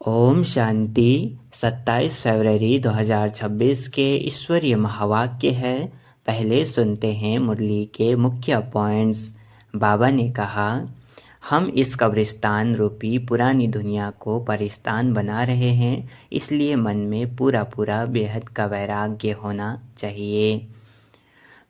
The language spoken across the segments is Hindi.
ओम शांति। 27 फरवरी 2026 के ईश्वरीय महावाक्य है। पहले सुनते हैं मुरली के मुख्य पॉइंट्स। बाबा ने कहा, हम इस कब्रिस्तान रूपी पुरानी दुनिया को परिस्तान बना रहे हैं, इसलिए मन में पूरा पूरा बेहद का वैराग्य होना चाहिए।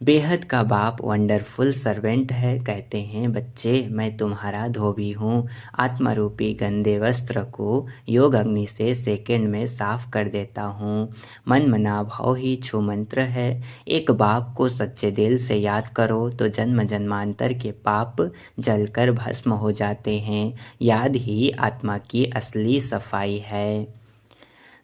बेहद का बाप वंडरफुल सर्वेंट है। कहते हैं, बच्चे मैं तुम्हारा धोबी हूँ। आत्मा रूपी गंदे वस्त्र को योग अग्नि से सेकंड में साफ कर देता हूँ। मन मना भाव ही छू मंत्र है। एक बाप को सच्चे दिल से याद करो तो जन्म जन्मांतर के पाप जलकर भस्म हो जाते हैं। याद ही आत्मा की असली सफाई है।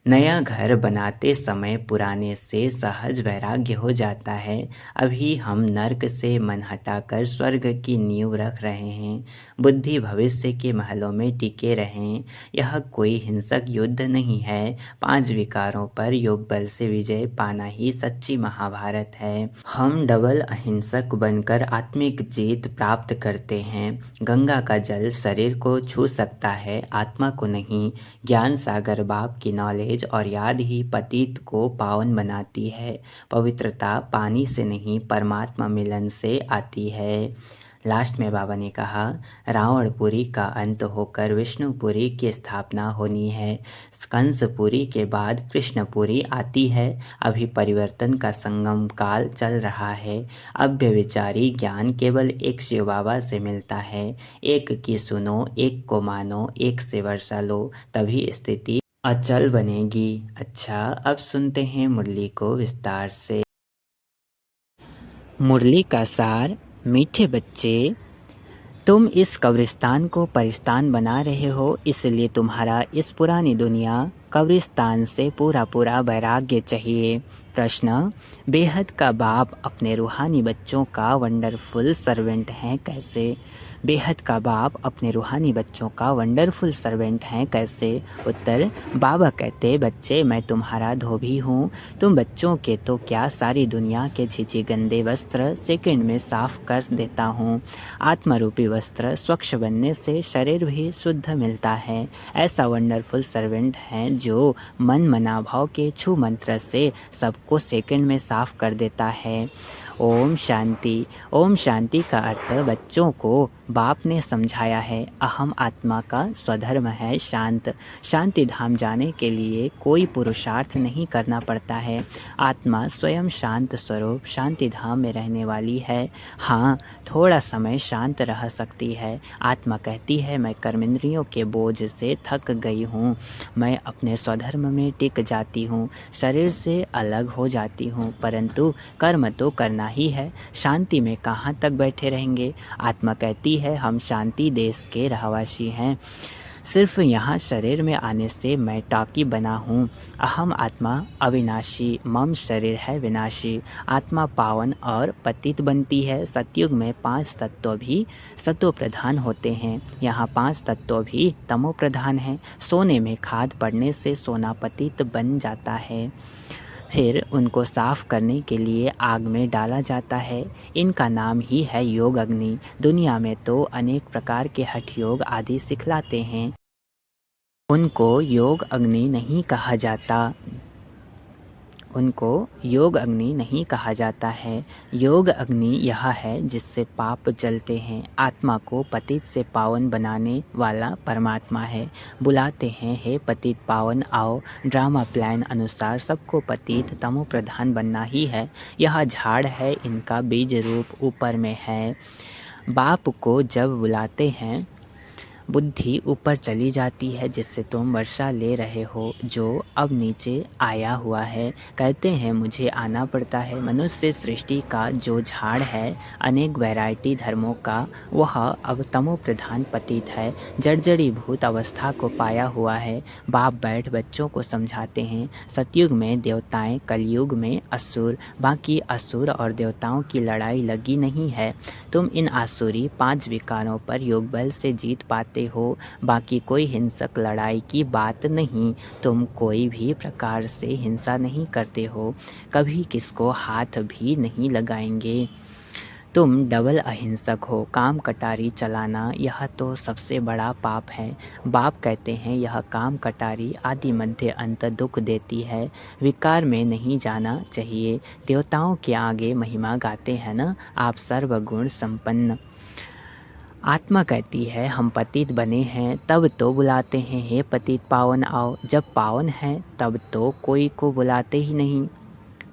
नया घर बनाते समय पुराने से सहज वैराग्य हो जाता है। अभी हम नर्क से मन हटाकर स्वर्ग की नींव रख रहे हैं। बुद्धि भविष्य के महलों में टिके रहें। यह कोई हिंसक युद्ध नहीं है। 5 विकारों पर योग बल से विजय पाना ही सच्ची महाभारत है। हम डबल अहिंसक बनकर आत्मिक जीत प्राप्त करते हैं। गंगा का जल शरीर को छू सकता है, आत्मा को नहीं। ज्ञान सागर बाप की नॉलेज और याद ही पतित को पावन बनाती है। पवित्रता पानी से नहीं, परमात्मा मिलन से आती है। लास्ट में बाबा ने कहा, रावणपुरी का अंत होकर विष्णुपुरी की स्थापना होनी है। कंसपुरी के बाद कृष्णपुरी आती है। अभी परिवर्तन का संगम काल चल रहा है। अव्यभिचारी ज्ञान केवल एक शिव बाबा से मिलता है। एक की सुनो, एक को मानो, एक से वर्षा लो, तभी स्थिति अचल बनेगी। अच्छा, अब सुनते हैं मुरली को विस्तार से। मुरली का सार। मीठे बच्चे, तुम इस कब्रिस्तान को परिस्तान बना रहे हो, इसलिए तुम्हारा इस पुरानी दुनिया कब्रिस्तान से पूरा पूरा वैराग्य चाहिए। प्रश्न, बेहद का बाप अपने रूहानी बच्चों का वंडरफुल सर्वेंट हैं कैसे? बेहद का बाप अपने रूहानी बच्चों का वंडरफुल सर्वेंट हैं कैसे? उत्तर, बाबा कहते, बच्चे मैं तुम्हारा धोबी हूँ। तुम बच्चों के तो क्या, सारी दुनिया के झिझी गंदे वस्त्र सेकंड में साफ कर देता हूँ। आत्मा रूपी वस्त्र स्वच्छ बनने से शरीर भी शुद्ध मिलता है। ऐसा वंडरफुल सर्वेंट है जो मन मनाभाव के छू मंत्र से सबको सेकंड में साफ कर देता है। ओम शांति। ओम शांति का अर्थ बच्चों को बाप ने समझाया है। अहम आत्मा का स्वधर्म है शांत। शांति धाम जाने के लिए कोई पुरुषार्थ नहीं करना पड़ता है। आत्मा स्वयं शांत स्वरूप शांति धाम में रहने वाली है। हाँ, थोड़ा समय शांत रह सकती है। आत्मा कहती है, मैं कर्मेंद्रियों के बोझ से थक गई हूँ। मैं अपने स्वधर्म में टिक जाती हूँ, शरीर से अलग हो जाती हूँ, परंतु कर्म तो करना ही है। शांति में कहाँ तक बैठे रहेंगे? आत्मा कहती है, हम शांति देश के रहवासी हैं। सिर्फ यहाँ शरीर में आने से मैं टाकी बना हूँ। अहम आत्मा अविनाशी, मम शरीर है विनाशी। आत्मा पावन और पतित बनती है। सतयुग में 5 तत्व भी सतो प्रधान होते हैं, यहाँ 5 तत्व भी तमो प्रधान हैं। सोने में खाद पड़ने से सोना पतित बन जाता है, फिर उनको साफ करने के लिए आग में डाला जाता है। इनका नाम ही है योग अग्नि। दुनिया में तो अनेक प्रकार के हठ योग आदि सिखलाते हैं, उनको योग अग्नि नहीं कहा जाता। उनको योग अग्नि नहीं कहा जाता है। योग अग्नि यह है जिससे पाप जलते हैं। आत्मा को पतित से पावन बनाने वाला परमात्मा है। बुलाते हैं, हे पतित पावन आओ। ड्रामा प्लान अनुसार सबको पतित तमो प्रधान बनना ही है। यह झाड़ है, इनका बीज रूप ऊपर में है। बाप को जब बुलाते हैं, बुद्धि ऊपर चली जाती है, जिससे तुम वर्षा ले रहे हो, जो अब नीचे आया हुआ है। कहते हैं, मुझे आना पड़ता है। मनुष्य सृष्टि का जो झाड़ है, अनेक वैरायटी धर्मों का, वह अब तमो प्रधान पतित है, जर्जरी भूत अवस्था को पाया हुआ है। बाप बैठ बच्चों को समझाते हैं, सतयुग में देवताएं, कलयुग में असुर। बाकी असुर और देवताओं की लड़ाई लगी नहीं है। तुम इन आसुरी 5 विकारों पर योग बल से जीत पाते हो। बाकी कोई हिंसक लड़ाई की बात नहीं। तुम कोई भी प्रकार से हिंसा नहीं करते हो, कभी किसको हाथ भी नहीं लगाएंगे। तुम डबल अहिंसक हो। काम कटारी चलाना यह तो सबसे बड़ा पाप है। बाप कहते हैं यह काम कटारी आदि मध्य अंत दुख देती है, विकार में नहीं जाना चाहिए। देवताओं के आगे महिमा गाते हैं ना आप सर्वगुण संपन्न। आत्मा कहती है हम पतित बने हैं तब तो बुलाते हैं हे पतित पावन आओ। जब पावन हैं तब तो कोई को बुलाते ही नहीं।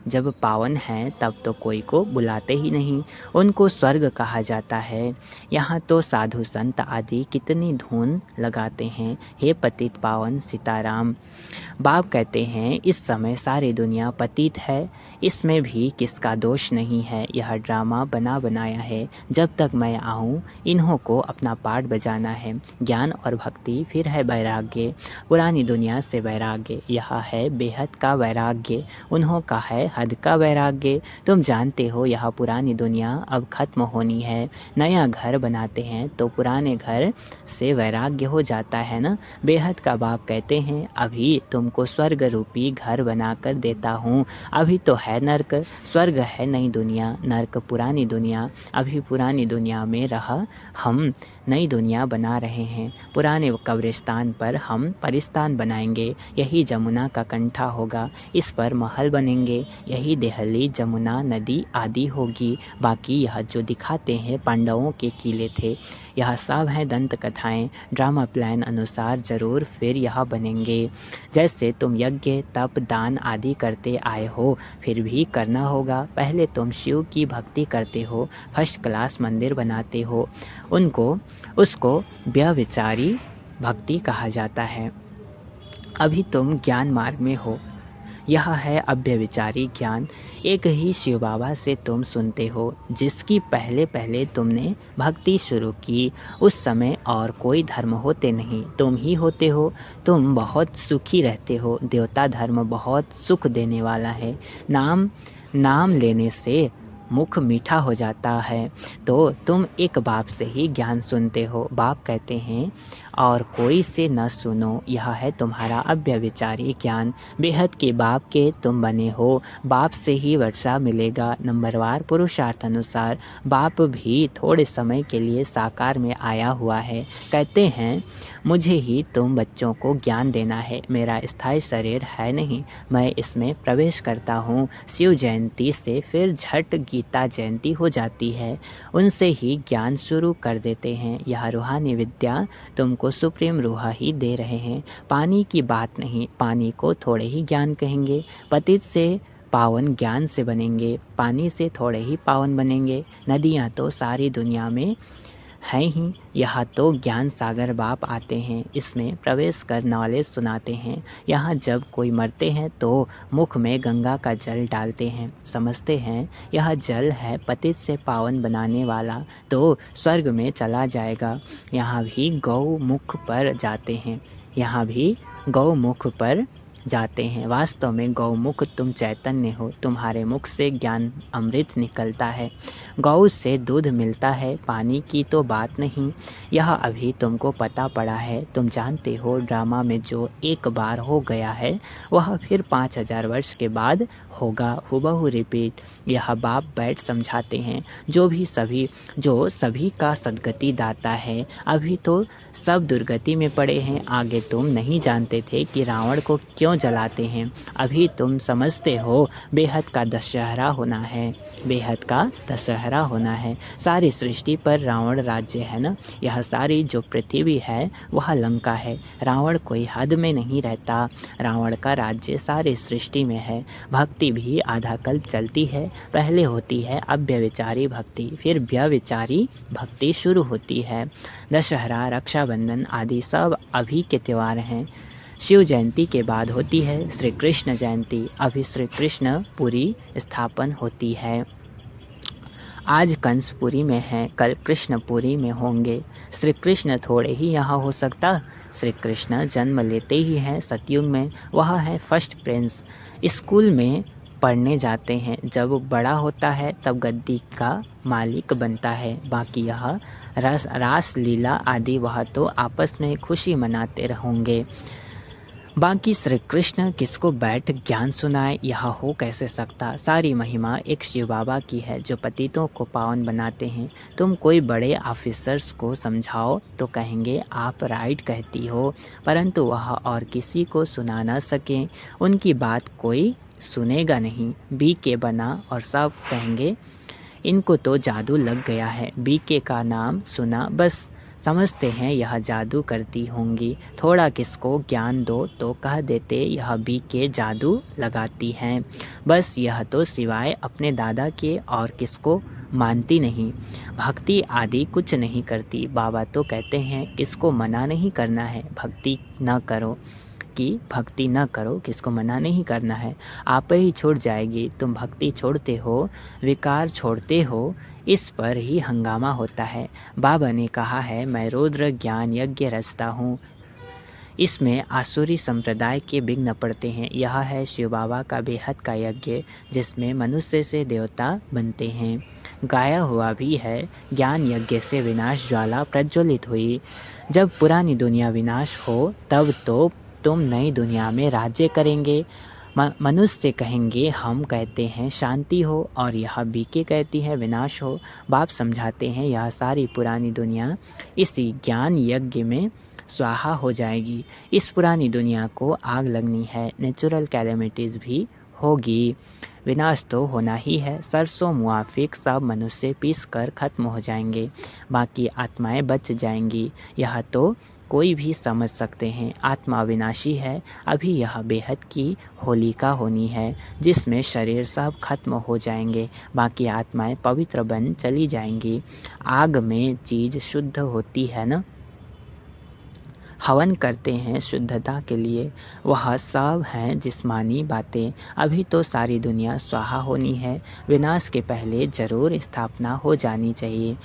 जब पावन हैं तब तो कोई को बुलाते ही नहीं। उनको स्वर्ग कहा जाता है। यहाँ तो साधु संत आदि कितनी धून लगाते हैं। हे पतित पावन सीताराम। बाप कहते हैं इस समय सारी दुनिया पतित है, इसमें भी किसका दोष नहीं है। यह ड्रामा बना बनाया है। जब तक मैं आऊँ इन्हों को अपना पाठ बजाना है। ज्ञान और भक्ति फिर है वैराग्य, पुरानी दुनिया से वैराग्य। यह है बेहद का वैराग्य, उन्हों का है हद का वैराग्य। तुम जानते हो यह पुरानी दुनिया अब खत्म होनी है। नया घर बनाते हैं तो पुराने घर से वैराग्य हो जाता है ना। बेहद का बाप कहते हैं अभी तुमको स्वर्ग रूपी घर बनाकर देता हूँ। अभी तो है नर्क, स्वर्ग है नई दुनिया, नर्क पुरानी दुनिया। अभी पुरानी दुनिया में रह हम नई दुनिया बना रहे हैं। पुराने कब्रिस्तान पर हम परिस्तान बनाएंगे। यही जमुना का कंठा होगा, इस पर महल बनेंगे। यही देहली जमुना नदी आदि होगी। बाकी यह जो दिखाते हैं पांडवों के किले थे, यह सब हैं दंत कथाएं। ड्रामा प्लान अनुसार ज़रूर फिर यह बनेंगे। जैसे तुम यज्ञ तप दान आदि करते आए हो, फिर भी करना होगा। पहले तुम शिव की भक्ति करते हो, फर्स्ट क्लास मंदिर बनाते हो, उसको व्यभिचारी भक्ति कहा जाता है। अभी तुम ज्ञान मार्ग में हो, यह है अव्यभिचारी ज्ञान। एक ही शिव बाबा से तुम सुनते हो, जिसकी पहले पहले तुमने भक्ति शुरू की। उस समय और कोई धर्म होते नहीं, तुम ही होते हो। तुम बहुत सुखी रहते हो। देवता धर्म बहुत सुख देने वाला है। नाम लेने से मुख मीठा हो जाता है। तो तुम एक बाप से ही ज्ञान सुनते हो। बाप कहते हैं और कोई से न सुनो, यह है तुम्हारा अव्यभिचारी ज्ञान। बेहद के बाप के तुम बने हो, बाप से ही वर्षा मिलेगा। नंबरवार पुरुषार्थ अनुसार बाप भी थोड़े समय के लिए साकार में आया हुआ है। कहते हैं मुझे ही तुम बच्चों को ज्ञान देना है। मेरा स्थायी शरीर है नहीं, मैं इसमें प्रवेश करता हूँ। शिव जयंती से फिर झट गीता जयंती हो जाती है, उनसे ही ज्ञान शुरू कर देते हैं। यह रूहानी विद्या तुमको सुप्रीम रूहा ही दे रहे हैं। पानी की बात नहीं, पानी को थोड़े ही ज्ञान कहेंगे। पतित से पावन ज्ञान से बनेंगे, पानी से थोड़े ही पावन बनेंगे। नदियाँ तो सारी दुनिया में हैं ही। यहाँ तो ज्ञान सागर बाप आते हैं, इसमें प्रवेश कर नॉलेज सुनाते हैं। यहाँ जब कोई मरते हैं तो मुख में गंगा का जल डालते हैं, समझते हैं यह जल है पतित से पावन बनाने वाला, तो स्वर्ग में चला जाएगा। यहाँ भी गौमुख पर जाते हैं, यहाँ भी गौमुख पर जाते हैं। वास्तव में गौमुख तुम चैतन्य हो, तुम्हारे मुख से ज्ञान अमृत निकलता है। गौ से दूध मिलता है, पानी की तो बात नहीं। यह अभी तुमको पता पड़ा है। तुम जानते हो ड्रामा में जो एक बार हो गया है वह फिर 5000 वर्ष के बाद होगा, हुबहू रिपीट। यह बाप बैठ समझाते हैं, जो सभी का सद्गति दाता है। अभी तो सब दुर्गति में पड़े हैं। आगे तुम नहीं जानते थे कि रावण को क्यों जलाते हैं। अभी तुम समझते हो बेहद का दशहरा होना है, बेहद का दशहरा होना है। सारी सृष्टि पर रावण राज्य है ना। यह सारी जो पृथ्वी है वह लंका है। रावण कोई हद में नहीं रहता, रावण का राज्य सारी सृष्टि में है। भक्ति भी आधा कल्प चलती है। पहले होती है अव्यभिचारी भक्ति, फिर व्यभिचारी भक्ति शुरू होती है। दशहरा, रक्षाबंधन आदि सब अभी के त्यौहार हैं। शिव जयंती के बाद होती है श्री कृष्ण जयंती। अभी श्री कृष्ण पुरी स्थापन होती है। आज कंसपुरी में है, कल कृष्णपुरी में होंगे। श्री कृष्ण थोड़े ही यहाँ हो सकता। श्री कृष्ण जन्म लेते ही हैं सतयुग में, वह है फर्स्ट प्रिंस। स्कूल में पढ़ने जाते हैं, जब बड़ा होता है तब गद्दी का मालिक बनता है। बाकी यह रास लीला आदि वह तो आपस में खुशी मनाते होंगे। बाकी श्री कृष्ण किसको बैठ ज्ञान सुनाए, यह हो कैसे सकता। सारी महिमा एक शिव बाबा की है जो पतितों को पावन बनाते हैं। तुम कोई बड़े ऑफिसर्स को समझाओ तो कहेंगे आप राइट कहती हो, परंतु वह और किसी को सुना न सके, उनकी बात कोई सुनेगा नहीं। बीके बना और सब कहेंगे इनको तो जादू लग गया है। बीके का नाम सुना बस समझते हैं यह जादू करती होंगी। थोड़ा किसको ज्ञान दो तो कह देते यह बीके जादू लगाती हैं। बस यह तो सिवाय अपने दादा के और किसको मानती नहीं, भक्ति आदि कुछ नहीं करती। बाबा तो कहते हैं किसको मना नहीं करना है भक्ति न करो, कि भक्ति न करो, किसको मना नहीं करना है, आप ही छूट जाएगी। तुम भक्ति छोड़ते हो, विकार छोड़ते हो, इस पर ही हंगामा होता है। बाबा ने कहा है मैं रुद्र ज्ञान यज्ञ रचता हूँ, इसमें आसुरी संप्रदाय के विघ्न पड़ते हैं। यह है शिव बाबा का बेहद का यज्ञ जिसमें मनुष्य से देवता बनते हैं। गाया हुआ भी है ज्ञान यज्ञ से विनाश ज्वाला प्रज्वलित हुई। जब पुरानी दुनिया विनाश हो तब तो तुम नई दुनिया में राज्य करेंगे। मनुष्य कहेंगे हम कहते हैं शांति हो और यह बीके कहती है विनाश हो। बाप समझाते हैं यह सारी पुरानी दुनिया इसी ज्ञान यज्ञ में स्वाहा हो जाएगी। इस पुरानी दुनिया को आग लगनी है, नेचुरल कैलेमिटीज़ भी होगी, विनाश तो होना ही है। सरसों मुआफिक सब मनुष्य पीस कर खत्म हो जाएंगे, बाकी आत्माएं बच जाएंगी। यह तो कोई भी समझ सकते हैं। आत्मा अविनाशी है। अभी यह बेहद की होलिका होनी है जिसमें शरीर सब खत्म हो जाएंगे, बाकी आत्माएं पवित्र बन चली जाएंगी। आग में चीज़ शुद्ध होती है ना, हवन करते हैं शुद्धता के लिए, वह सब हैं जिस्मानी बातें। अभी तो सारी दुनिया स्वाहा होनी है, विनाश के पहले ज़रूर स्थापना हो जानी चाहिए।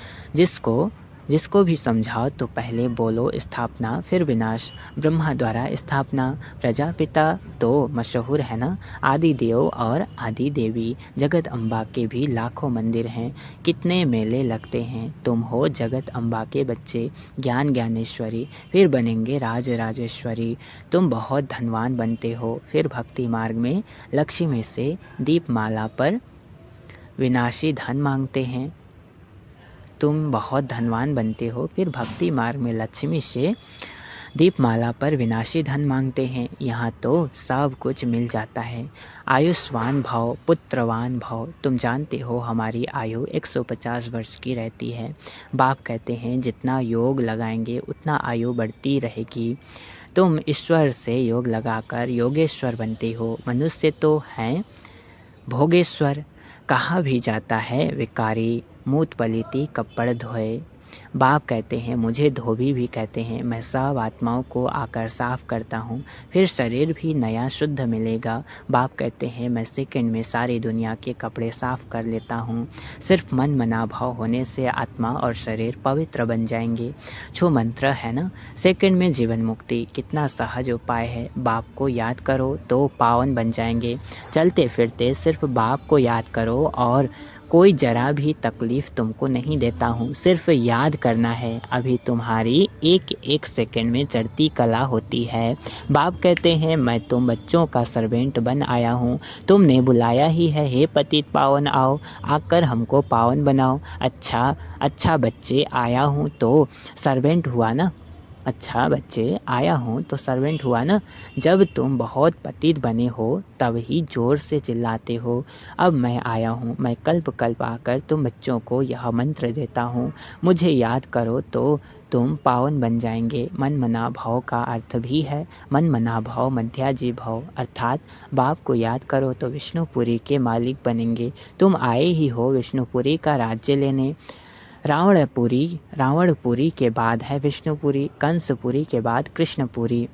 जिसको भी समझाओ तो पहले बोलो स्थापना फिर विनाश। ब्रह्मा द्वारा स्थापना, प्रजापिता तो मशहूर है ना, आदि देव और आदि देवी। जगत अम्बा के भी लाखों मंदिर हैं, कितने मेले लगते हैं। तुम हो जगत अम्बा के बच्चे, ज्ञान ज्ञानेश्वरी, फिर बनेंगे राज राजेश्वरी। तुम बहुत धनवान बनते हो, फिर भक्ति मार्ग में लक्ष्मी से दीपमाला पर विनाशी धन मांगते हैं। तुम बहुत धनवान बनते हो, फिर भक्ति मार्ग में लक्ष्मी से दीपमाला पर विनाशी धन मांगते हैं। यहाँ तो सब कुछ मिल जाता है। आयुष्मान भव, पुत्रवान भव। तुम जानते हो हमारी आयु 150 वर्ष की रहती है। बाप कहते हैं जितना योग लगाएंगे उतना आयु बढ़ती रहेगी। तुम ईश्वर से योग लगाकर योगेश्वर बनते हो। मनुष्य तो हैं भोगेश्वर, कहा भी जाता है विकारी, मूत पलीती कपड़ धोए। बाप कहते हैं मुझे धोबी भी कहते हैं। मैं सब आत्माओं को आकर साफ करता हूँ, फिर शरीर भी नया शुद्ध मिलेगा। बाप कहते हैं मैं सेकंड में सारी दुनिया के कपड़े साफ कर लेता हूँ। सिर्फ मन मना भाव होने से आत्मा और शरीर पवित्र बन जाएंगे। छो मंत्र है ना, सेकंड में जीवन मुक्ति, कितना सहज उपाय है। बाप को याद करो तो पावन बन जाएंगे। चलते फिरते सिर्फ बाप को याद करो और कोई जरा भी तकलीफ़ तुमको नहीं देता हूँ, सिर्फ याद करना है। अभी तुम्हारी एक एक सेकंड में चढ़ती कला होती है। बाप कहते हैं मैं तुम बच्चों का सर्वेंट बन आया हूँ, तुमने बुलाया ही है, हे पतित पावन आओ, आकर हमको पावन बनाओ। अच्छा बच्चे आया हूँ तो सर्वेंट हुआ ना, अच्छा बच्चे आया हूँ तो सर्वेंट हुआ ना। जब तुम बहुत पतित बने हो तब ही ज़ोर से चिल्लाते हो। अब मैं आया हूँ, मैं कल्प आकर तुम बच्चों को यह मंत्र देता हूँ, मुझे याद करो तो तुम पावन बन जाएंगे। मन मना भाव का अर्थ भी है मन मना भाव मध्याजी भाव, अर्थात बाप को याद करो तो विष्णुपुरी के मालिक बनेंगे। तुम आए ही हो विष्णुपुरी का राज्य लेने। रावणपुरी के बाद है विष्णुपुरी, कंसपुरी के बाद कृष्णपुरी।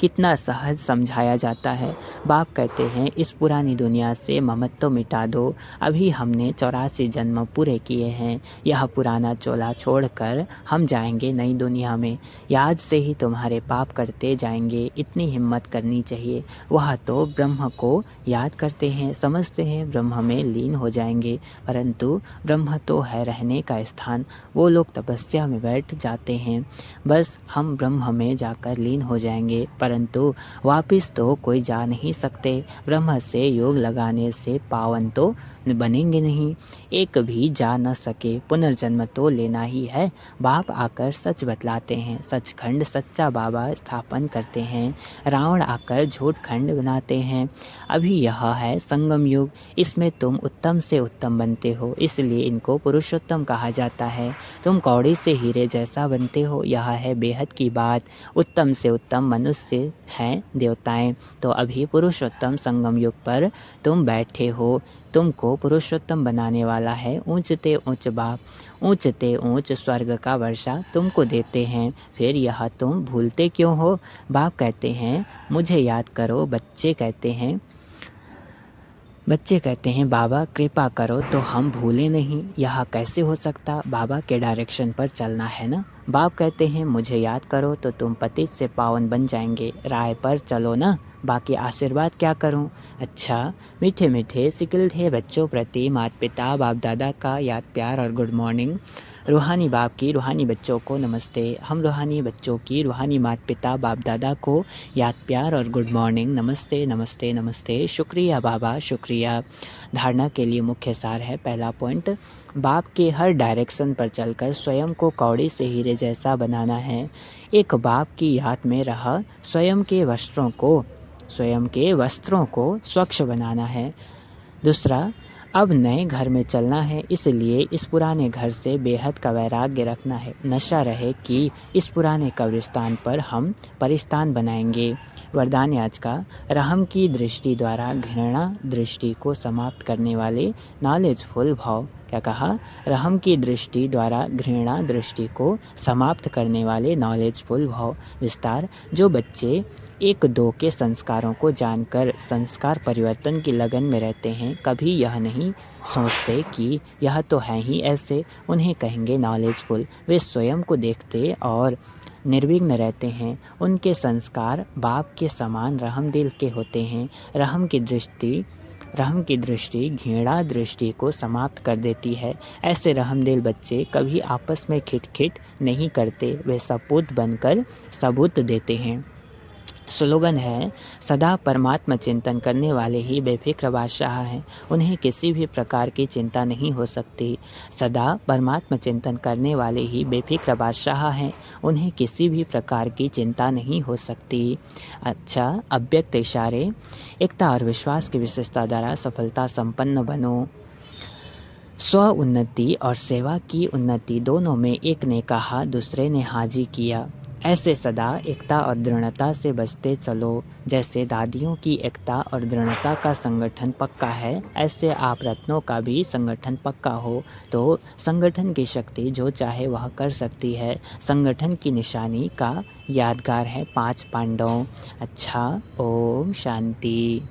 कितना सहज समझाया जाता है। बाप कहते हैं इस पुरानी दुनिया से ममत्व मिटा दो। अभी हमने 84 जन्म पूरे किए हैं, यह पुराना चोला छोड़कर हम जाएंगे नई दुनिया में। याद से ही तुम्हारे पाप करते जाएंगे, इतनी हिम्मत करनी चाहिए। वह तो ब्रह्म को याद करते हैं, समझते हैं ब्रह्म में लीन हो जाएंगे, परंतु ब्रह्म तो है रहने का स्थान। वो लोग तपस्या में बैठ जाते हैं, बस हम ब्रह्म में जाकर लीन हो जाएंगे, परंतु वापिस तो कोई जा नहीं सकते। ब्रह्म से योग लगाने से पावन तो बनेंगे नहीं, एक भी जा न सके। पुनर्जन्म तो लेना ही है। बाप आकर सच बतलाते हैं, सचखंड सच्चा बाबा स्थापन करते हैं। रावण आकर झूठ खंड बनाते हैं। अभी यह है संगम युग, इसमें तुम उत्तम से उत्तम बनते हो, इसलिए इनको पुरुषोत्तम कहा जाता है। तुम कौड़ी से हीरे जैसा बनते हो, यह है बेहद की बात। उत्तम से उत्तम मनुष्य हैं देवताएं, तो अभी पुरुषोत्तम संगम युग पर तुम बैठे हो। तुमको पुरुषोत्तम बनाने वाला है ऊंचते ऊंच बाप, ऊंचते ऊंच स्वर्ग का वर्षा तुमको देते हैं, फिर यह तुम भूलते क्यों हो। बाप कहते हैं मुझे याद करो, बच्चे कहते हैं बाबा कृपा करो तो हम भूले नहीं। यह कैसे हो सकता, बाबा के डायरेक्शन पर चलना है ना। बाप कहते हैं मुझे याद करो तो तुम पतित से पावन बन जाएंगे, राह पर चलो ना, बाकी आशीर्वाद क्या करूं। अच्छा, मीठे मीठे सिकिल बच्चों प्रति माता पिता बाप दादा का याद प्यार और गुड मॉर्निंग। रूहानी बाप की रूहानी बच्चों को नमस्ते। हम रूहानी बच्चों की रूहानी माता पिता बाप दादा को याद प्यार और गुड मॉर्निंग, नमस्ते नमस्ते नमस्ते। शुक्रिया बाबा शुक्रिया। धारणा के लिए मुख्य सार है। पहला पॉइंट, बाप के हर डायरेक्शन पर चलकर स्वयं को कौड़ी से हीरे जैसा बनाना है। एक बाप की याद में रह स्वयं के वस्त्रों को स्वच्छ बनाना है। दूसरा, अब नए घर में चलना है, इसलिए इस पुराने घर से बेहद का वैराग्य रखना है। नशा रहे कि इस पुराने कब्रिस्तान पर हम परिस्तान बनाएंगे। वरदान आज का, रहम की दृष्टि द्वारा घृणा दृष्टि को समाप्त करने वाले नॉलेजफुल भाव। क्या कहा, रहम की दृष्टि द्वारा घृणा दृष्टि को समाप्त करने वाले नॉलेजफुल भाव। विस्तार, जो बच्चे एक दो के संस्कारों को जानकर संस्कार परिवर्तन की लगन में रहते हैं, कभी यह नहीं सोचते कि यह तो है ही ऐसे, उन्हें कहेंगे नॉलेजफुल। वे स्वयं को देखते और निर्विघ्न रहते हैं। उनके संस्कार बाप के समान रहमदिल के होते हैं। रहम की दृष्टि घृणा दृष्टि को समाप्त कर देती है। ऐसे रहमदिल बच्चे कभी आपस में खिटखिट नहीं करते, वे सपूत बनकर सबूत देते हैं। स्लोगन है, सदा परमात्मा चिंतन करने वाले ही बेफिक्र बादशाह हैं, उन्हें किसी भी प्रकार की चिंता नहीं हो सकती। सदा परमात्मा चिंतन करने वाले ही बेफिक्र बादशाह हैं, उन्हें किसी भी प्रकार की चिंता नहीं हो सकती। अच्छा, अव्यक्त इशारे, एकता और विश्वास की विशेषता द्वारा सफलता संपन्न बनो। स्व उन्नति और सेवा की उन्नति दोनों में एक ने कहा, दूसरे ने हाजी किया। ऐसे सदा एकता और दृढ़ता से बचते चलो। जैसे दादियों की एकता और दृढ़ता का संगठन पक्का है, ऐसे आप रत्नों का भी संगठन पक्का हो तो संगठन की शक्ति जो चाहे वह कर सकती है। संगठन की निशानी का यादगार है 5 पांडवों। अच्छा, ओम शांति।